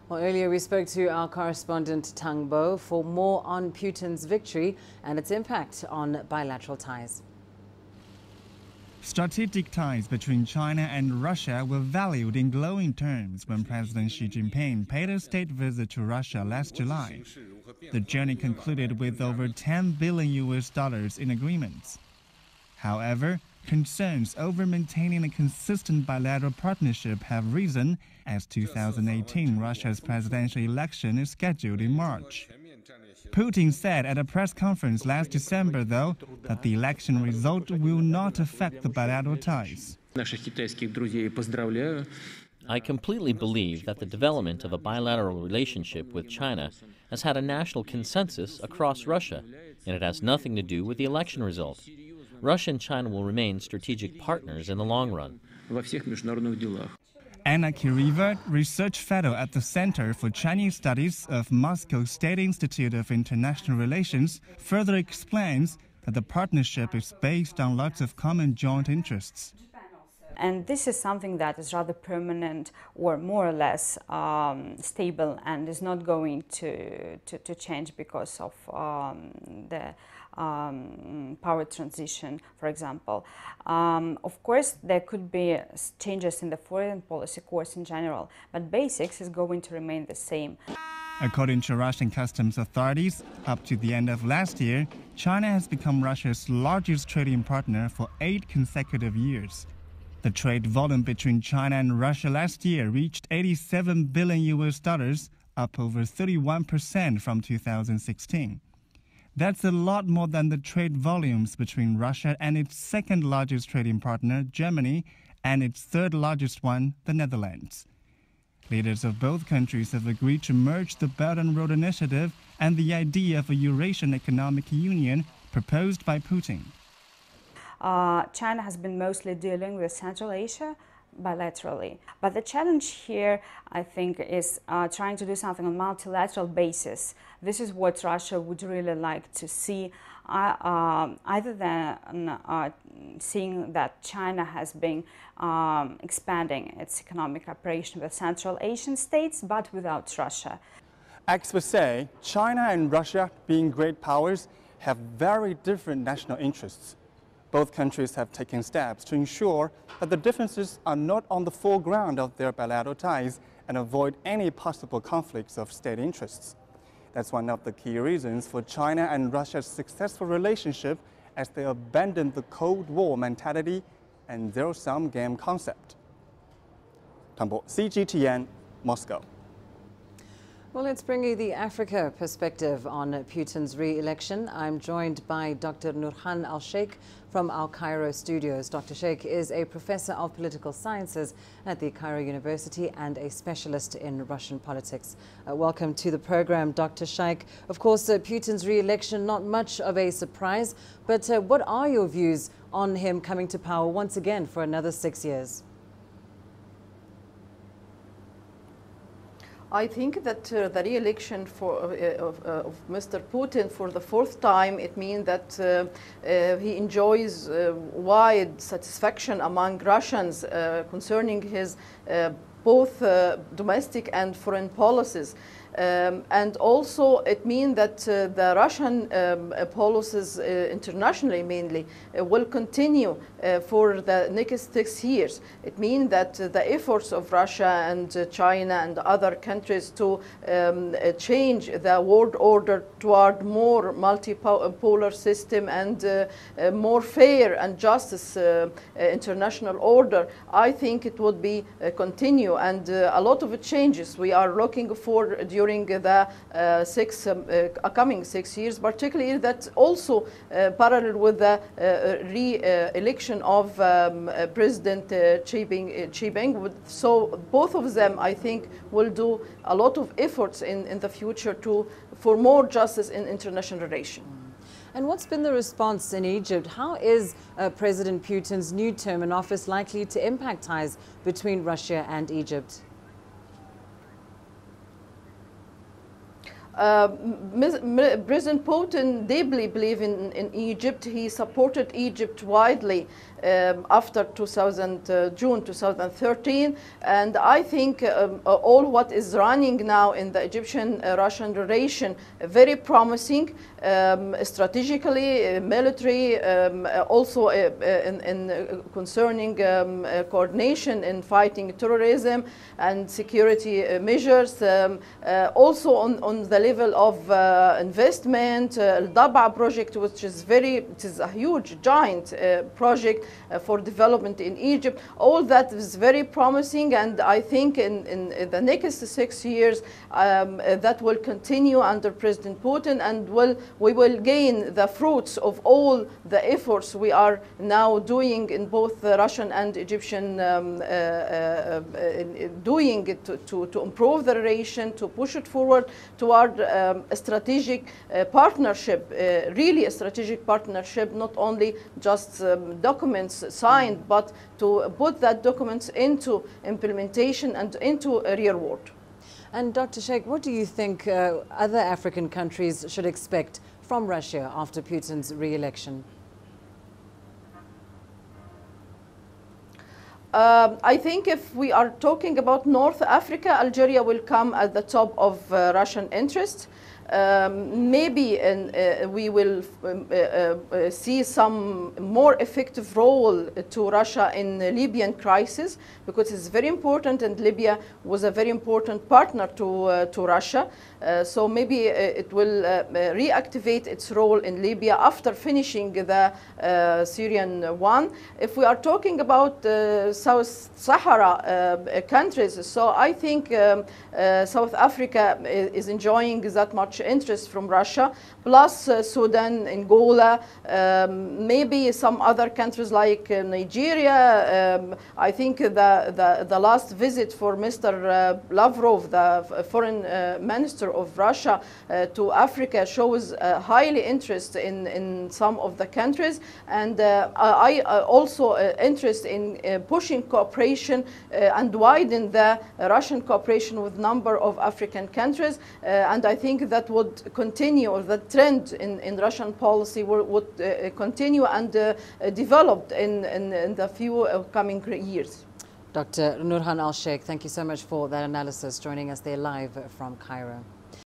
Well, earlier we spoke to our correspondent Tang Bo for more on Putin's victory and its impact on bilateral ties. Strategic ties between China and Russia were valued in glowing terms when President Xi Jinping paid a state visit to Russia last July. The journey concluded with over $10 billion in agreements. However, concerns over maintaining a consistent bilateral partnership have risen as 2018 Russia's presidential election is scheduled in March. Putin said at a press conference last December, though, that the election result will not affect the bilateral ties. I completely believe that the development of a bilateral relationship with China has had a national consensus across Russia, and it has nothing to do with the election result. Russia and China will remain strategic partners in the long run. Anna Kirivert, research fellow at the Center for Chinese Studies of Moscow State Institute of International Relations, further explains that the partnership is based on lots of common joint interests. And this is something that is rather permanent or more or less stable and is not going to change because of the power transition, for example. Of course, there could be changes in the foreign policy course in general, but basics is going to remain the same. According to Russian customs authorities, up to the end of last year, China has become Russia's largest trading partner for 8 consecutive years. The trade volume between China and Russia last year reached $87 billion, up over 31% from 2016. That's a lot more than the trade volumes between Russia and its second largest trading partner, Germany, and its third largest one, the Netherlands. Leaders of both countries have agreed to merge the Belt and Road Initiative and the idea of a Eurasian Economic Union proposed by Putin. China has been mostly dealing with Central Asia bilaterally. But the challenge here, I think, is trying to do something on a multilateral basis. This is what Russia would really like to see, either than seeing that China has been expanding its economic cooperation with Central Asian states, but without Russia. Experts say China and Russia, being great powers, have very different national interests. Both countries have taken steps to ensure that the differences are not on the foreground of their bilateral ties and avoid any possible conflicts of state interests. That's one of the key reasons for China and Russia's successful relationship as they abandon the Cold War mentality and zero-sum game concept. Tang Bo, CGTN, Moscow. Well, let's bring you the Africa perspective on Putin's re-election. I'm joined by Dr. Nurhan Al-Sheikh from our Cairo studios. Dr. Sheikh is a professor of political sciences at the Cairo University and a specialist in Russian politics. Welcome to the program, Dr. Sheikh. Of course, Putin's re-election, not much of a surprise, but what are your views on him coming to power once again for another 6 years? I think that the re-election of Mr. Putin for the 4th time, it means that he enjoys wide satisfaction among Russians concerning his both domestic and foreign policies. And also it means that the Russian policies internationally mainly will continue for the next 6 years. It means that the efforts of Russia and China and other countries to change the world order toward more multipolar system and more fair and justice international order, I think it would be continue, and a lot of changes we are looking for during the coming 6 years, particularly that also parallel with the re-election of President Xi Jinping. So both of them, I think, will do a lot of efforts in the future for more justice in international relations. And what's been the response in Egypt? How is President Putin's new term in office likely to impact ties between Russia and Egypt? President Putin deeply believes in Egypt. He supported Egypt widely after June 2013, and I think all what is running now in the Egyptian-Russian relation very promising, strategically, military, also in concerning coordination in fighting terrorism and security measures, also on the level of investment, Al-Daba project, which is it is a huge, giant project for development in Egypt. All that is very promising, and I think in the next 6 years that will continue under President Putin, and we will gain the fruits of all the efforts we are now doing in both the Russian and Egyptian doing it to improve the relation, to push it forward toward a strategic partnership, really a strategic partnership, not only just documents signed, but to put that documents into implementation and into a real world. And Dr. Sheikh, what do you think other African countries should expect from Russia after Putin's re-election? I think if we are talking about North Africa, Algeria will come at the top of Russian interest. Maybe we will see some more effective role to Russia in the Libyan crisis, because it's very important, and Libya was a very important partner to Russia. So maybe it will reactivate its role in Libya after finishing the Syrian one. If we are talking about South Sahara countries, so I think South Africa is enjoying that much interest from Russia, plus Sudan, Angola, maybe some other countries like Nigeria. I think the last visit for Mr. Lavrov, the foreign minister of Russia, to Africa shows highly interest in some of the countries, and I also interest in pushing cooperation and widen the Russian cooperation with number of African countries, and I think that would continue, or the trend in Russian policy would continue and develop in the few coming years. Dr. Nurhan Al-Sheikh, thank you so much for that analysis, joining us there live from Cairo.